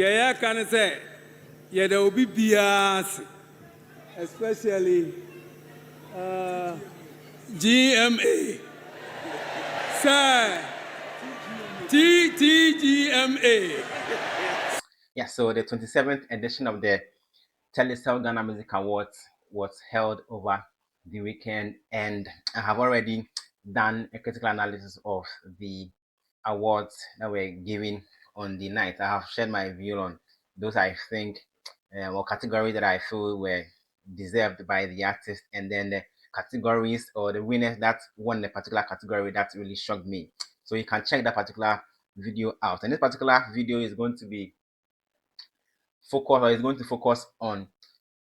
I can say, yeah, there will be bias, especially GMA. Sir, TGMA. Yeah, so the 27th edition of the Telecel Ghana Music Awards was held over the weekend, and I have already done a critical analysis of the awards that were given on the night. I have shared my view on those I think or categories that I feel were deserved by the artist, and then the categories or the winners that won the particular category that really shocked me. So you can check that particular video out. And this particular video is going to be focus on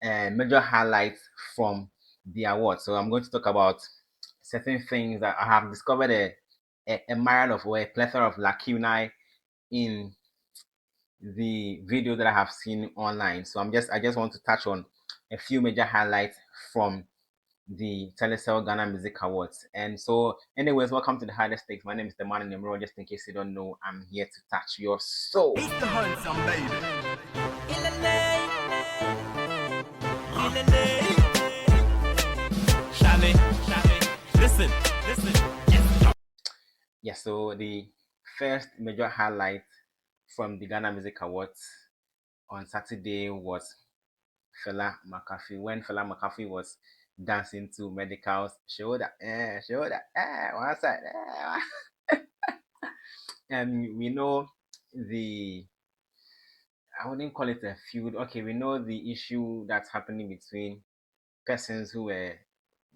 major highlights from the award. So I'm going to talk about certain things that I have discovered a myriad of or a plethora of lacunae in the video that I have seen online. So I just want to touch on a few major highlights from the Telecel Ghana Music Awards. And so, anyways, welcome to the highest stakes. My name is the man in the mirror. Just in case you don't know, I'm here to touch your soul. It's the handsome baby. Listen. Yeah, so the first major highlight from the Ghana Music Awards on Saturday was Fela Makafui. When Fela Makafui was dancing to Medical's shoulder, one side, and we know the, I wouldn't call it a feud. Okay, we know the issue that's happening between persons who were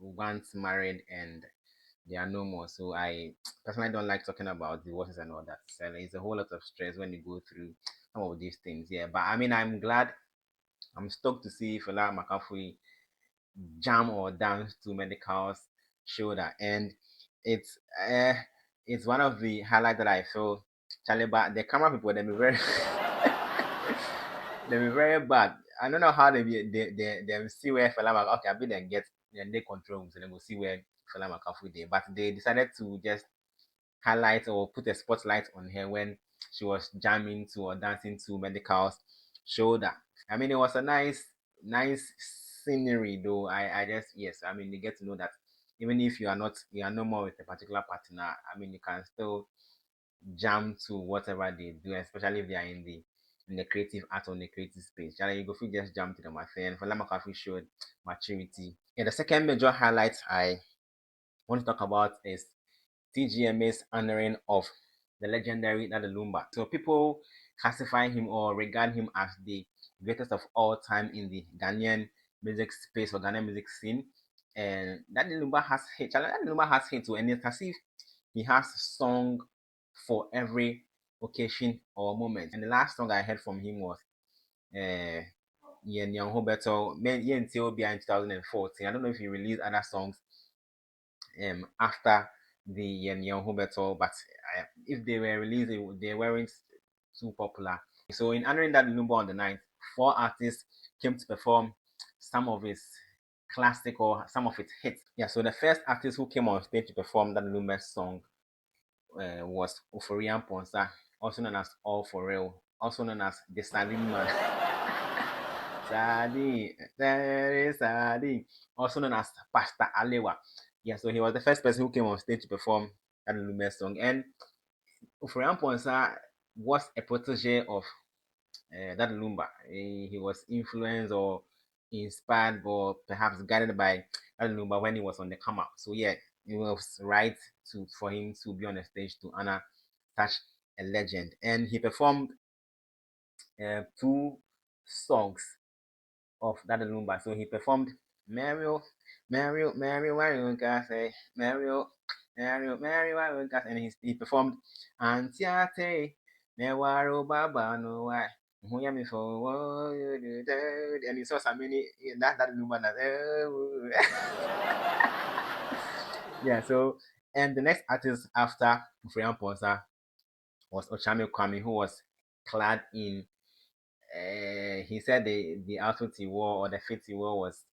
once married and they are no more. So I personally don't like talking about divorces and all that. So it's a whole lot of stress when you go through some of these things. Yeah, but I mean, I'm stoked to see Fela Makafui jam or dance to Medical's shoulder, and it's uh, it's one of the highlights that I feel. Charlie, but the camera people, they be very they be very bad. I don't know how they see where Fela Makafui. Okay, I bet then get then they control, so they will see where Fela Makafui there. But they decided to just highlight or put a spotlight on her when she was jamming to or dancing to Medical's shoulder. I mean, it was a nice scenery though. I just, yes, I mean, you get to know that even if you are no more with a particular partner, I mean, you can still jam to whatever they do, especially if they are in the creative art or in the creative space. You go just jam to them, my friend. Fela Makafui showed maturity. Yeah, the second major highlight I want to talk about is TGMA's honoring of the legendary Dada Lumba. So people classify him or regard him as the greatest of all time in the Ghanaian music space or Ghanaian music scene. And Dada Lumba has hit. Dada Lumba has hit too, and it's as if he has song for every occasion or moment. And the last song I heard from him was Yen Yang Hobeto, Yen Teobia in 2014. I don't know if he released other songs after the Yen Yang Hobeto, but if they were released, they weren't too popular. So in honoring that Lumba on the night, 4 artists came to perform some of his classic or some of its hits. Yeah, so the first artist who came on stage to perform that Lumba song was Oforian Ponsa, also known as All For Real, also known as the Sardine Man. Sardine, also known as Pastor Alewa. Yeah, so he was the first person who came on stage to perform that Lumba song. And Oforian Ponsa was a protege of that Lumba. He was influenced or inspired or perhaps guided by that Lumba when he was on the come up. So yeah, it was right for him to be on the stage to honor such a legend. And he performed 2 songs of that Lumba. So he performed Mario, Mario, say Mario, and he performed Antiate, Newaro Baba, no why. And he saw some many that Lumba that yeah, so and the next artist after Freyan Ponsa was Ochame Kwame, who was clad in he said the outfit he wore or the fit he wore was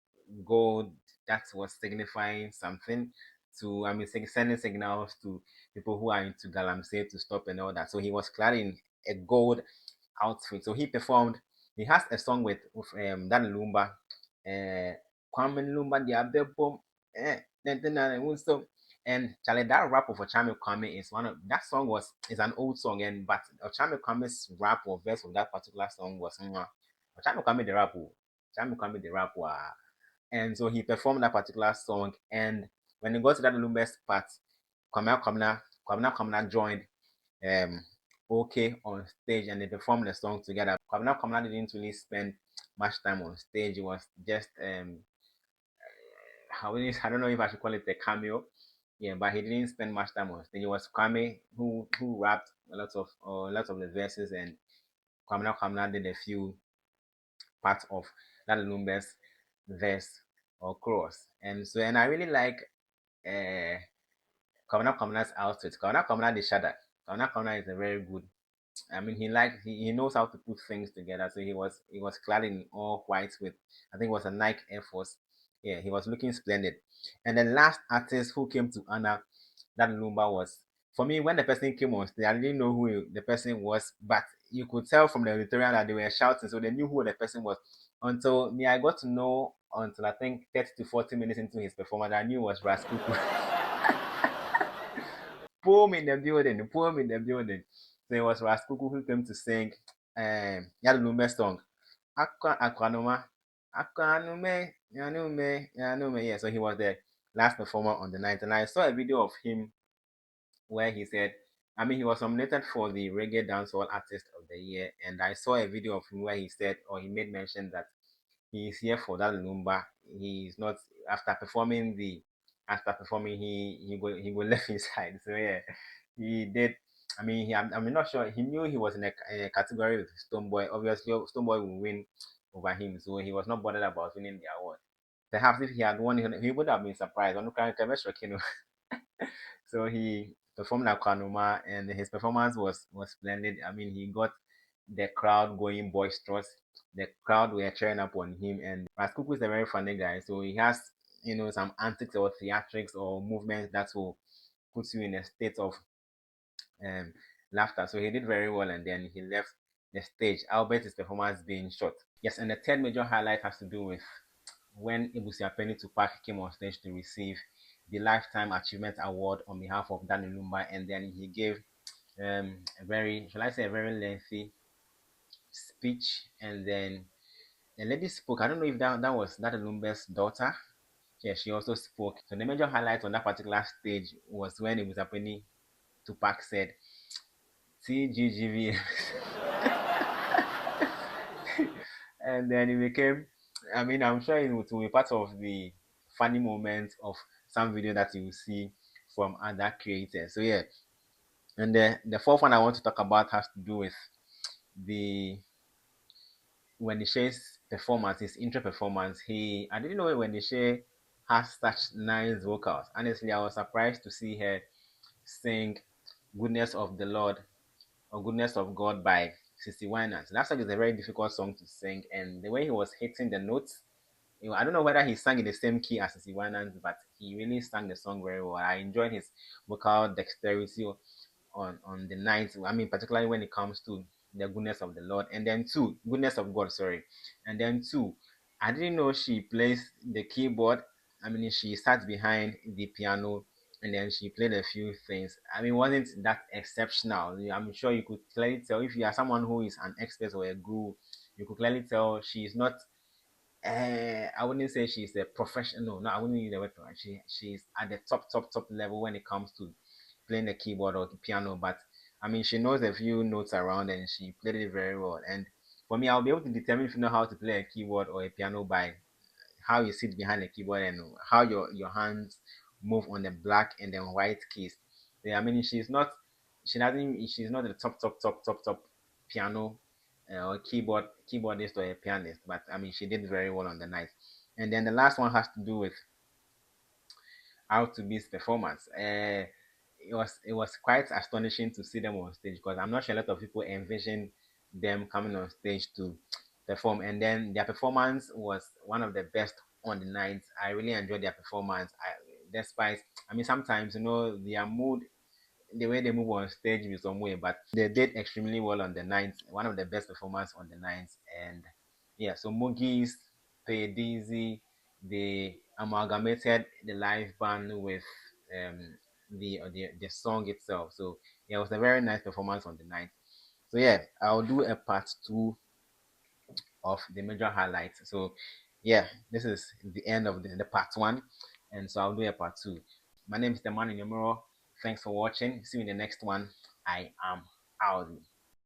gold. That was signifying something to, I mean, sending signals to people who are into Galamsey to stop and all that. So he was clad in a gold outfit. So he performed. He has a song with that Lumba, Kwame Lumba the Abebo, so and Charlie, that rap of Ochame Kwame is one of that song is an old song, and but Ochame Kwame's rap or verse of that particular song was Ochame Kwame the rap, Ochame Kwame the rap, and so he performed that particular song. And when he got to that Lumba's part, Kwamina joined um okay on stage, and they performed the song together. Kwamina didn't really spend much time on stage. It was just I don't know if I should call it a cameo. Yeah, but he didn't spend much time on stage. It was Kwame who rapped a lot of the verses, and Kwamina did a few parts of that Lumba's verse or chorus. And I really like uh Kwamina's outfit. Kwamina the Shada. Kwamina is a very good. I mean, he knows how to put things together. So he was clad in all white with, I think it was a Nike Air Force. Yeah, he was looking splendid. And the last artist who came to honor that Lumba was, for me, when the person came on stage, I didn't know who the person was, but you could tell from the auditorium that they were shouting, so they knew who the person was. Until me, I got to know until I think 30 to 40 minutes into his performance, I knew it was Raskuku. Poem in the building, poem in the building. So it was Raskuku who came to sing Yalume song. Akwanuma, Akwanume, Yanume. Yeah, so he was the last performer on the night. And I saw a video of him where he said, I mean, he was nominated for the Reggae Dancehall Artist of the Year. And I saw a video of him where he said, or he made mention that he is here for that Lumba. He's not after performing he go left inside. So yeah, he did. I mean, I'm not sure. He knew he was in a category with Stonebwoy. Obviously, Stonebwoy will win over him, so he was not bothered about winning the award. Perhaps if he had won, he would have been surprised. So he performed Akwanuma, and his performance was splendid. I mean, he got the crowd going boisterous. The crowd were cheering up on him, and Raskuku is a very funny guy, so he has some antics or theatrics or movements that will put you in a state of um, laughter. So he did very well, and then he left the stage, albeit his performance being short. Yes, and the third major highlight has to do with when Abusuapanyin Tupac came on stage to receive the Lifetime Achievement Award on behalf of Danny Lumba, and then he gave a very, shall I say, a very lengthy speech, and then the lady spoke. I don't know if that was Danny Lumba's daughter. Yeah, she also spoke. So the major highlight on that particular stage was when Abusuapanyin Tupac said, TGGV. And then it became, I mean, I'm sure it will be part of the funny moments of some video that you will see from other creators. So yeah, and the fourth one I want to talk about has to do with the Wendy Shay's performance, his intro performance. I didn't know Wendy Shay has such nice vocals. Honestly, I was surprised to see her sing "Goodness of the Lord" or "Goodness of God" by Sissy Winans. That song is a very difficult song to sing, and the way he was hitting the notes, I don't know whether he sang in the same key as Sissy Winans, but he really sang the song very well. I enjoyed his vocal dexterity on the night. I mean, particularly when it comes to the goodness of the Lord, and then two, goodness of God, sorry, and then two, I didn't know she plays the keyboard. I mean, she sat behind the piano and then she played a few things. I mean, wasn't that exceptional? I'm sure you could clearly tell if you are someone who is an expert or a guru, you could clearly tell she is not. I wouldn't say she's a professional. No, I wouldn't use the word. She's at the top level when it comes to playing the keyboard or the piano, but I mean, she knows a few notes around and she played it very well. And for me, I'll be able to determine if you know how to play a keyboard or a piano by how you sit behind the keyboard and how your hands move on the black and then white keys. Yeah, I mean, she's not the top piano or keyboardist or a pianist, but I mean, she did very well on the night. And then the last one has to do with how to be's performance. It was quite astonishing to see them on stage because I'm not sure a lot of people envision them coming on stage to perform, and then their performance was one of the best on the night. I really enjoyed their performance. Despite, I mean, sometimes their mood the way they move on stage in some way, but they did extremely well on the night. One of the best performers on the night, and yeah. So Mogies, Pay Daisy, they amalgamated the live band with the song itself. So yeah, it was a very nice performance on the night. So yeah, I'll do a part two of the major highlights. So yeah, this is the end of the part one, and so I'll do a part two. My name is the man in the mirror. Thanks for watching. See you in the next one. I am out.